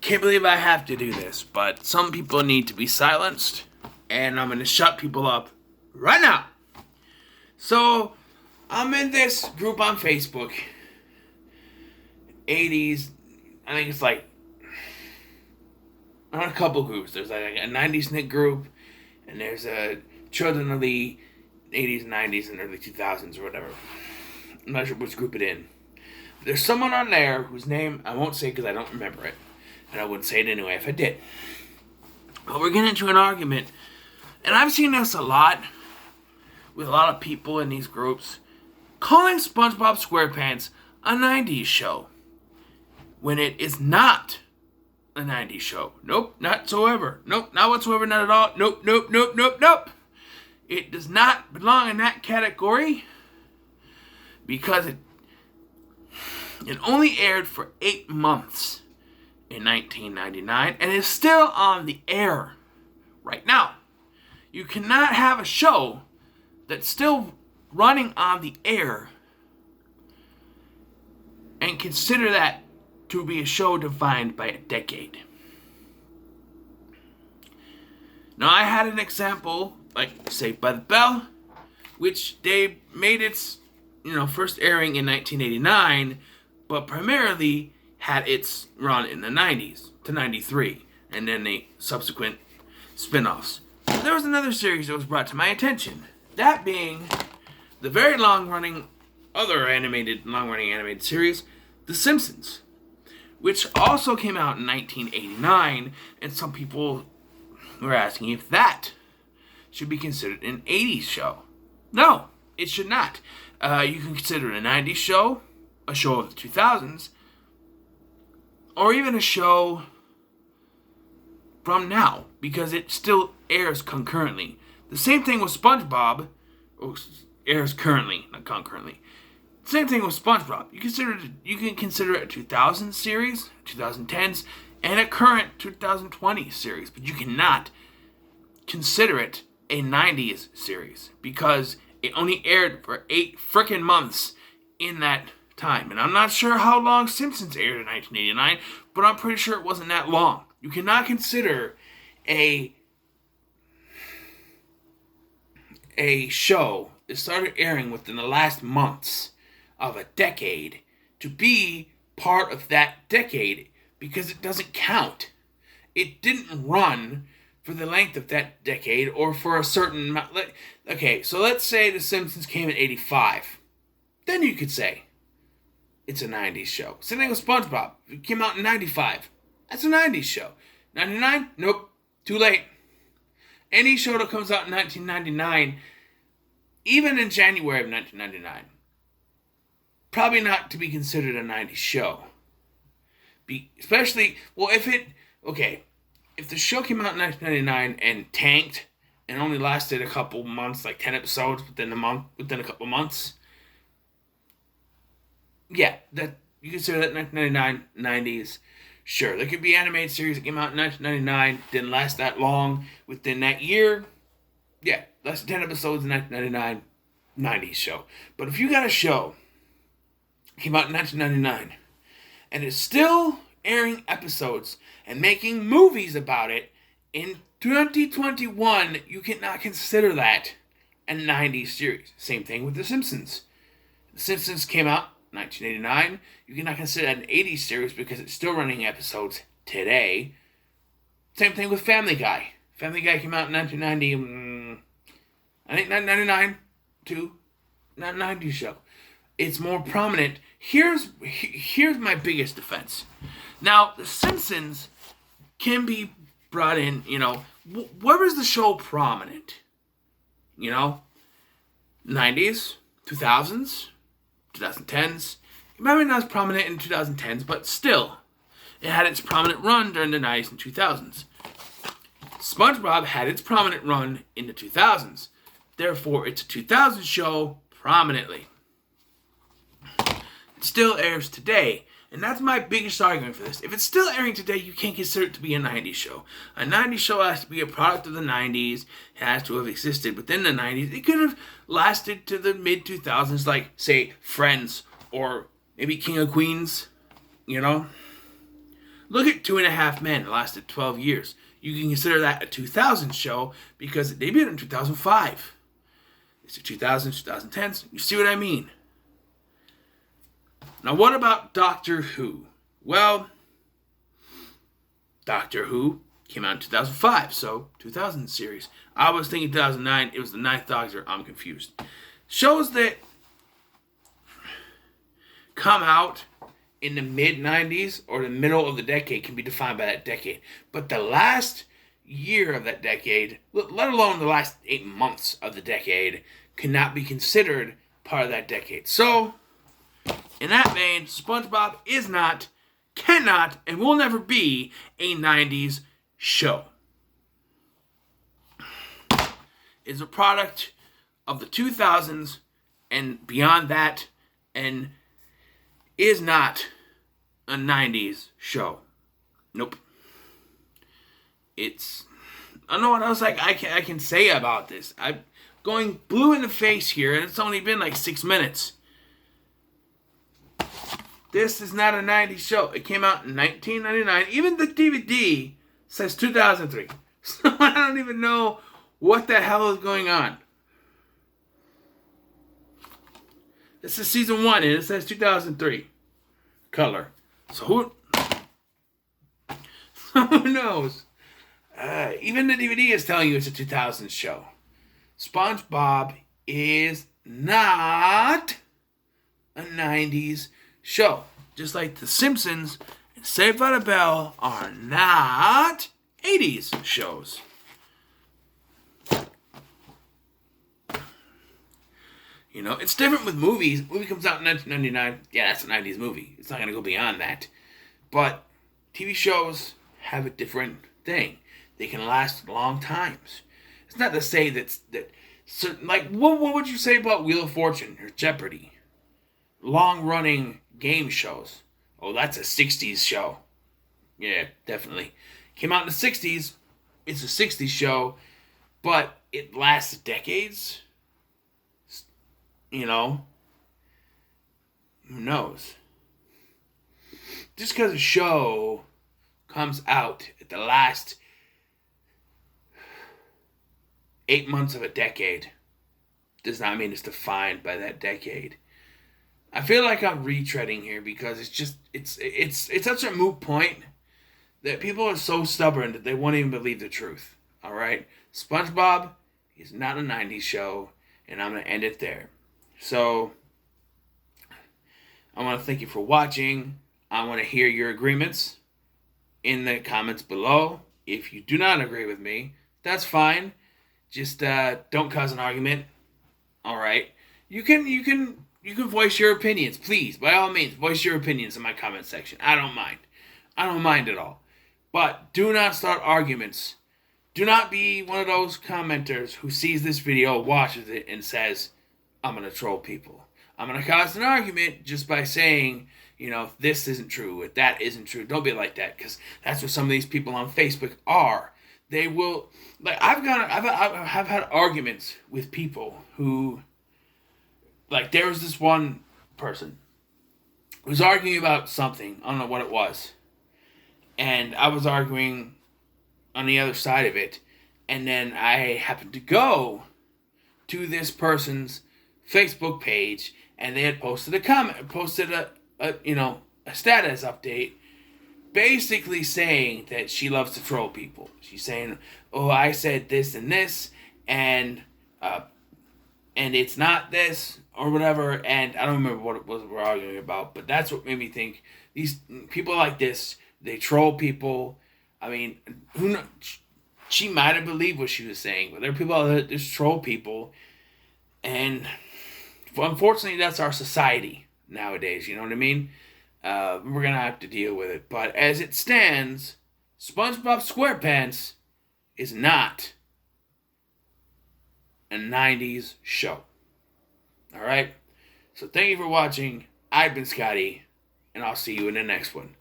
Can't believe I have to do this, but some people need to be silenced, and I'm going to shut people up right now. So, I'm in this group on Facebook, 80s, I think it's like, on a couple groups. There's like a 90s knit group, and there's a children of the 80s, 90s, and early 2000s or whatever. I'm not sure which group it in. But there's someone on there whose name I won't say because I don't remember it. And I wouldn't say it anyway if I did. But we're getting into an argument. And I've seen this a lot with a lot of people in these groups calling SpongeBob SquarePants a 90s show when it is not a 90s show. Nope, not whatsoever. Nope, not whatsoever, not at all. Nope. It does not belong in that category because it only aired for 8 months in 1999 and is still on the air right now. You cannot have a show that's still running on the air and consider that to be a show defined by a decade. Now, I had an example like Saved by the Bell, which they made its first airing in 1989, but primarily had its run in the 90s to 93, and then the subsequent spin-offs. There was another series that was brought to my attention, that being the very long-running animated series, The Simpsons, which also came out in 1989, and some people were asking if that should be considered an 80s show. No, it should not. You can consider it a 90s show, a show of the 2000s, or even a show from now, because it still airs concurrently. The same thing with SpongeBob. Airs currently, not concurrently. Same thing with SpongeBob. You can consider it a 2000 series, 2010s, and a current 2020 series, but you cannot consider it a 90s series because it only aired for 8 frickin' months in that time. And I'm not sure how long Simpsons aired in 1989, but I'm pretty sure it wasn't that long. You cannot consider a show that started airing within the last months of a decade to be part of that decade because it doesn't count. It didn't run for the length of that decade or for a certain amount. Okay, so let's say The Simpsons came in 85. Then you could say it's a 90s show. Same thing with SpongeBob. It came out in 95. That's a 90s show. 99? Nope. Too late. Any show that comes out in 1999, even in January of 1999, probably not to be considered a 90s show. Especially, if the show came out in 1999 and tanked and only lasted a couple months, like 10 episodes within a couple months, yeah, that you consider that 1999, 90s. Sure, there could be animated series that came out in 1999, didn't last that long within that year. Yeah, less than 10 episodes in 1999, 90s show. But if you got a show that came out in 1999 and is still airing episodes and making movies about it in 2021, you cannot consider that a 90s series. Same thing with The Simpsons. The Simpsons came out 1989. You cannot consider that an 80s series because it's still running episodes today. Same thing with Family Guy. Family Guy came out in 1990. I think 1999 too. Not a 90s show. It's more prominent. Here's my biggest defense. Now, The Simpsons can be brought in, where was the show prominent? 90s, 2000s, 2010s. Maybe not as prominent in 2010s, but still, it had its prominent run during the 90s and 2000s. SpongeBob had its prominent run in the 2000s. Therefore, it's a 2000s show prominently. It still airs today, and that's my biggest argument for this. If it's still airing today, you can't consider it to be a 90s show. A 90s show has to be a product of the 90s. It has to have existed within the 90s. It could have lasted to the mid-2000s, like, say, Friends, or maybe King of Queens. You know? Look at 2.5 Men. It lasted 12 years. You can consider that a 2000 show because it debuted in 2005. It's a 2000s, 2010s. You see what I mean? Now, what about Doctor Who? Well, Doctor Who came out in 2005, so 2000 series. I was thinking 2009. It was the Ninth Doctor. I'm confused. Shows that come out in the mid-90s or the middle of the decade can be defined by that decade. But the last year of that decade, let alone the last 8 months of the decade, cannot be considered part of that decade. So, in that vein, SpongeBob is not, cannot, and will never be a 90s show. It's a product of the 2000s and beyond that, and is not a 90s show. Nope. It's, I don't know what else I can say about this. I'm going blue in the face here, and it's only been like 6 minutes. This is not a 90s show. It came out in 1999. Even the DVD says 2003. So I don't even know what the hell is going on. This is season 1, and it says 2003. Color. So who knows? Even the DVD is telling you it's a 2000s show. SpongeBob is not a 90s show. Just like The Simpsons and Saved by the Bell are not 80s shows. You know, it's different with movies. Movie comes out in 1999. Yeah, that's a 90s movie. It's not going to go beyond that. But TV shows have a different thing. They can last long times. It's not to say that certain, like, what would you say about Wheel of Fortune or Jeopardy? Long-running game shows. Oh, that's a 60s show. Yeah, definitely. Came out in the 60s. It's a 60s show. But it lasts decades. You know, who knows? Just because a show comes out at the last 8 months of a decade does not mean it's defined by that decade. I feel like I'm retreading here because it's such a moot point that people are so stubborn that they won't even believe the truth. All right, SpongeBob is not a 90s show, and I'm gonna end it there. So, I want to thank you for watching. I want to hear your agreements in the comments below. If you do not agree with me, that's fine. Just don't cause an argument. All right. You can voice your opinions, please. By all means, voice your opinions in my comment section. I don't mind. I don't mind at all. But do not start arguments. Do not be one of those commenters who sees this video, watches it, and says, I'm going to troll people. I'm going to cause an argument just by saying, you know, this isn't true, that isn't true. Don't be like that, because that's what some of these people on Facebook are. They will, like, I've had arguments with people who, like, there was this one person who was arguing about something. I don't know what it was. And I was arguing on the other side of it. And then I happened to go to this person's Facebook page, and they had posted a status update, basically saying that she loves to troll people. She's saying, "Oh, I said this and this, and it's not this or whatever." And I don't remember what it was we're arguing about, but that's what made me think these people like this, they troll people. I mean, who knows? She might have believed what she was saying, but there are people that just troll people, and unfortunately, that's our society nowadays. You know what I mean? We're going to have to deal with it. But as it stands, SpongeBob SquarePants is not a 90s show. Alright? So thank you for watching. I've been Scotty, and I'll see you in the next one.